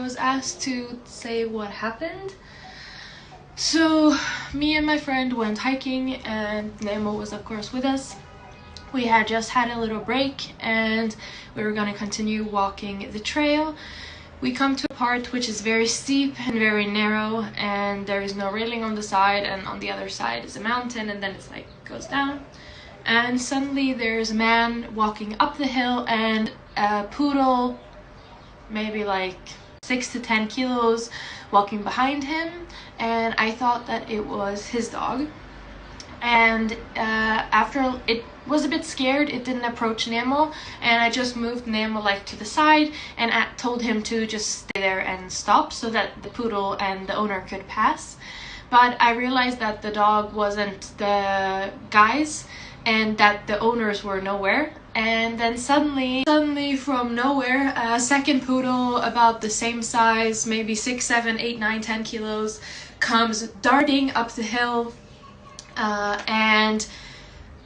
was asked to say what happened. So me and my friend went hiking and Nemo was of course with us. We had just had a little break and we were going to continue walking the trail. We come to a part which is very steep and very narrow, and there is no railing on the side, and on the other side is a mountain, and then it's like goes down. And suddenly there's a man walking up the hill and a poodle, maybe like 6 to 10 kilos, walking behind him, and I thought that it was his dog. And after it was a bit scared, it didn't approach Nemo, and I just moved Nemo like to the side and told him to just stay there and stop so that the poodle and the owner could pass. But I realized that the dog wasn't the guy's and that the owners were nowhere. And then suddenly from nowhere, a second poodle about the same size, maybe 6, 7, 8, 9, 10 kilos, comes darting up the hill. And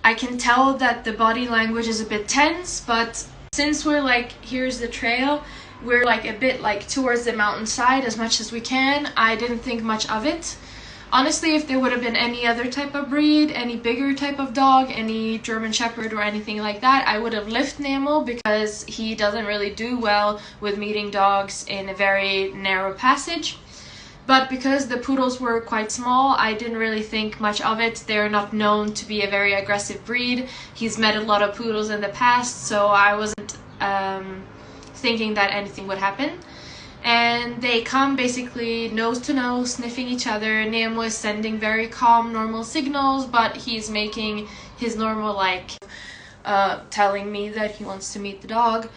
I can tell that the body language is a bit tense, but since we're like, here's the trail, we're like a bit like towards the mountainside as much as we can. I didn't think much of it. Honestly, if there would have been any other type of breed, any bigger type of dog, any German Shepherd or anything like that, I would have left Nemo because he doesn't really do well with meeting dogs in a very narrow passage. But because the poodles were quite small, I didn't really think much of it. They're not known to be a very aggressive breed. He's met a lot of poodles in the past, so I wasn't thinking that anything would happen. And they come basically nose to nose, sniffing each other. Nemo is sending very calm, normal signals, but he's making his normal, like, telling me that he wants to meet the dog.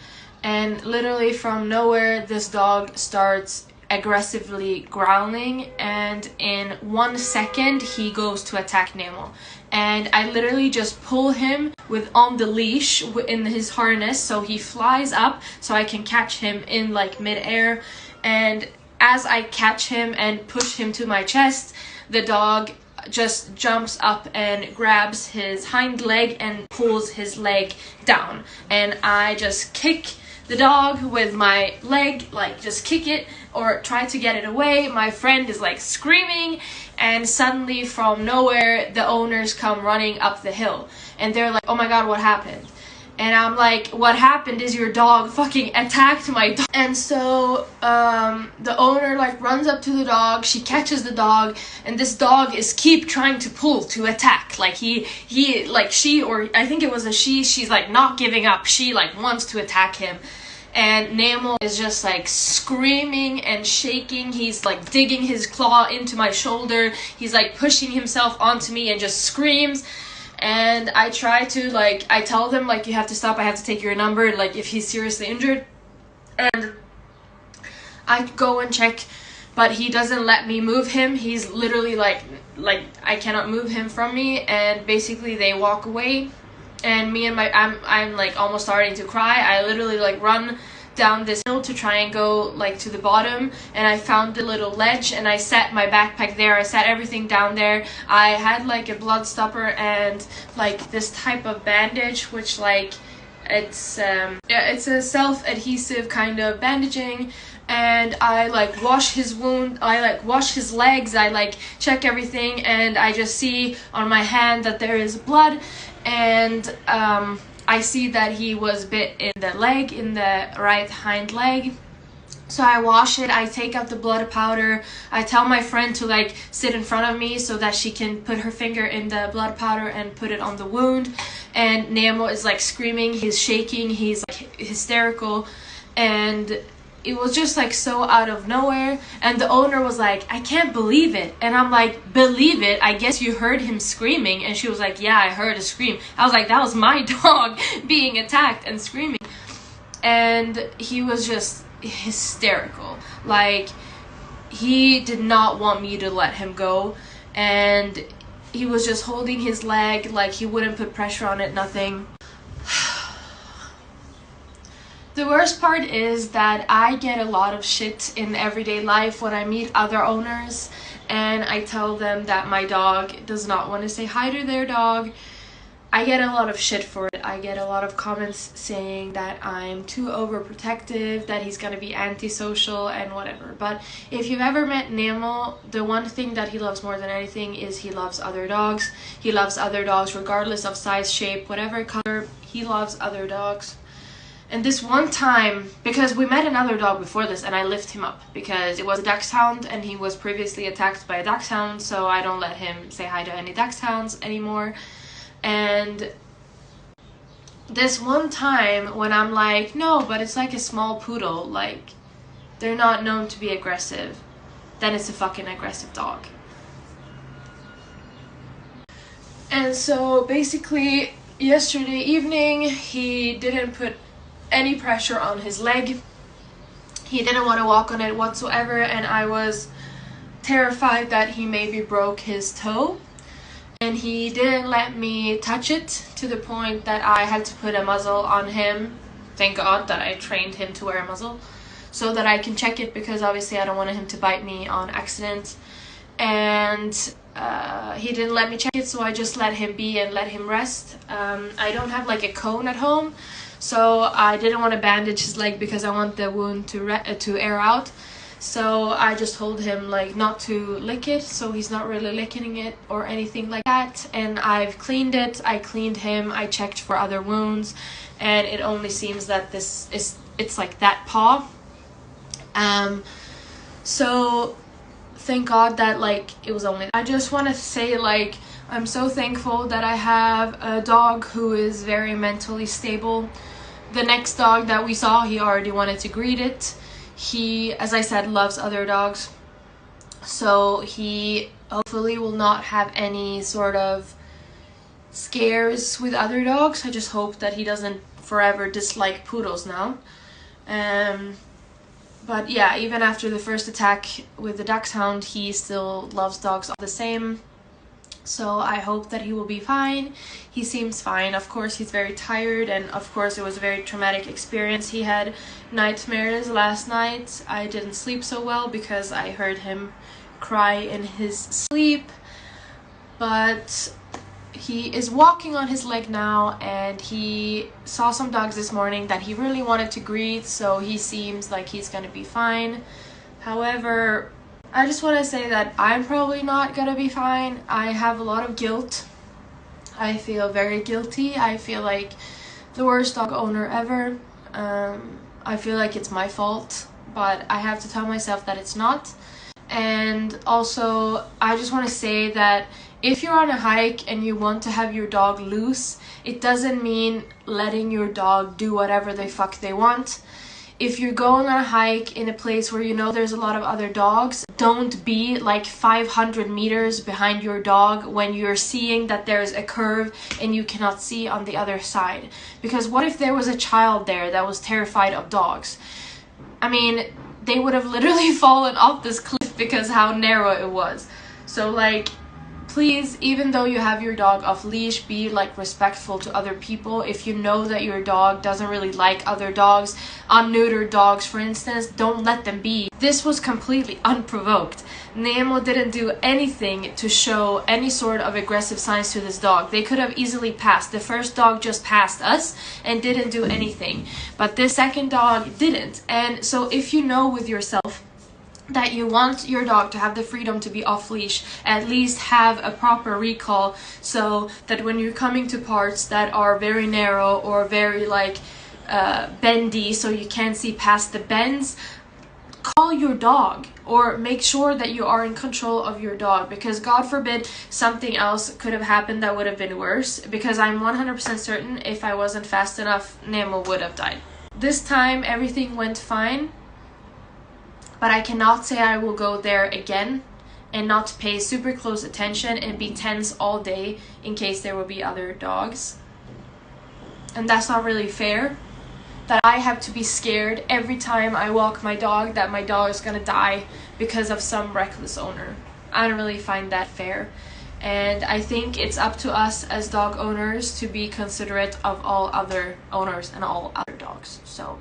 And literally from nowhere, this dog starts aggressively growling, and in 1 second he goes to attack Nemo, and I literally just pull him with on the leash in his harness, so he flies up so I can catch him in like mid-air. And as I catch him and push him to my chest, the dog just jumps up and grabs his hind leg and pulls his leg down, and I just kick the dog with my leg, like just kick it or try to get it away. My friend is like screaming, and suddenly from nowhere the owners come running up the hill and they're like, oh my god, what happened? And I'm like, what happened is your dog fucking attacked my dog. And so the owner like runs up to the dog, she catches the dog, and this dog is keep trying to pull to attack. Like he like she, or I think it was a she's like not giving up. She like wants to attack him. And Nemo is just like screaming and shaking. He's like digging his claw into my shoulder. He's like pushing himself onto me and just screams. And I try to like, I tell them like, you have to stop, I have to take your number, like if he's seriously injured. And I go and check, but he doesn't let me move him. He's literally like I cannot move him from me. And basically they walk away, and me and my I'm like almost starting to cry. I literally like run down this hill to try and go like to the bottom, and I found a little ledge and I set my backpack there. I set everything down there. I had like a blood stopper and like this type of bandage, which like it's a self-adhesive kind of bandaging. And I like wash his wound, I like wash his legs, I like check everything, and I just see on my hand that there is blood. And I see that he was bit in the leg, in the right hind leg. So I wash it, I take out the blood powder, I tell my friend to like sit in front of me so that she can put her finger in the blood powder and put it on the wound. And Nemo is like screaming, he's shaking, he's like hysterical, and it was just like so out of nowhere. And the owner was like, I can't believe it. And I'm like, believe it? I guess you heard him screaming. And she was like, yeah, I heard a scream. I was like, that was my dog being attacked and screaming. And he was just hysterical. Like, he did not want me to let him go. And he was just holding his leg, like he wouldn't put pressure on it, nothing. The worst part is that I get a lot of shit in everyday life when I meet other owners, and I tell them that my dog does not want to say hi to their dog. I get a lot of shit for it. I get a lot of comments saying that I'm too overprotective, that he's gonna be antisocial and whatever. But if you've ever met Nemo, the one thing that he loves more than anything is he loves other dogs. He loves other dogs regardless of size, shape, whatever color. He loves other dogs. And this one time, because we met another dog before this and I lift him up because it was a dachshund and he was previously attacked by a dachshund, so I don't let him say hi to any dachshunds anymore. And this one time when I'm like, no, but it's like a small poodle, like they're not known to be aggressive, then it's a fucking aggressive dog. And so basically yesterday evening he didn't put any pressure on his leg. He didn't want to walk on it whatsoever, and I was terrified that he maybe broke his toe. And he didn't let me touch it to the point that I had to put a muzzle on him. Thank God that I trained him to wear a muzzle so that I can check it, because obviously I don't want him to bite me on accident. And he didn't let me check it, so I just let him be and let him rest. I don't have like a cone at home, so I didn't want to bandage his leg because I want the wound to air out. So I just told him like not to lick it, so he's not really licking it or anything like that. And I've cleaned it, I cleaned him, I checked for other wounds, and it only seems that it's like that paw. So thank God that like it was only. I just want to say like I'm so thankful that I have a dog who is very mentally stable. The next dog that we saw, he already wanted to greet it. He, as I said, loves other dogs, so he hopefully will not have any sort of scares with other dogs. I just hope that he doesn't forever dislike poodles now. But yeah, even after the first attack with the dachshund, he still loves dogs all the same. So I hope that he will be fine. He seems fine. Of course, he's very tired, and of course it was a very traumatic experience. He had nightmares last night. I didn't sleep so well because I heard him cry in his sleep. But he is walking on his leg now, and he saw some dogs this morning that he really wanted to greet, so he seems like he's gonna be fine. However, I just want to say that I'm probably not gonna be fine. I have a lot of guilt. I feel very guilty. I feel like the worst dog owner ever. I feel like it's my fault, but I have to tell myself that it's not. And also, I just want to say that if you're on a hike and you want to have your dog loose, it doesn't mean letting your dog do whatever the fuck they want. If you're going on a hike in a place where you know there's a lot of other dogs, don't be like 500 meters behind your dog when you're seeing that there's a curve and you cannot see on the other side. Because what if there was a child there that was terrified of dogs? I mean, they would have literally fallen off this cliff because how narrow it was. So like, please, even though you have your dog off leash, be like respectful to other people. If you know that your dog doesn't really like other dogs, unneutered dogs for instance, don't let them be. This was completely unprovoked. Nemo didn't do anything to show any sort of aggressive signs to this dog. They could have easily passed. The first dog just passed us and didn't do anything, but the second dog didn't. And so if you know with yourself that you want your dog to have the freedom to be off leash, at least have a proper recall, so that when you're coming to parts that are very narrow or very like bendy, so you can't see past the bends, call your dog or make sure that you are in control of your dog, because God forbid something else could have happened that would have been worse, because I'm 100% certain if I wasn't fast enough, Nemo would have died. This time everything went fine, but I cannot say I will go there again and not pay super close attention and be tense all day in case there will be other dogs. And that's not really fair, that I have to be scared every time I walk my dog that my dog is gonna die because of some reckless owner. I don't really find that fair. And I think it's up to us as dog owners to be considerate of all other owners and all other dogs. So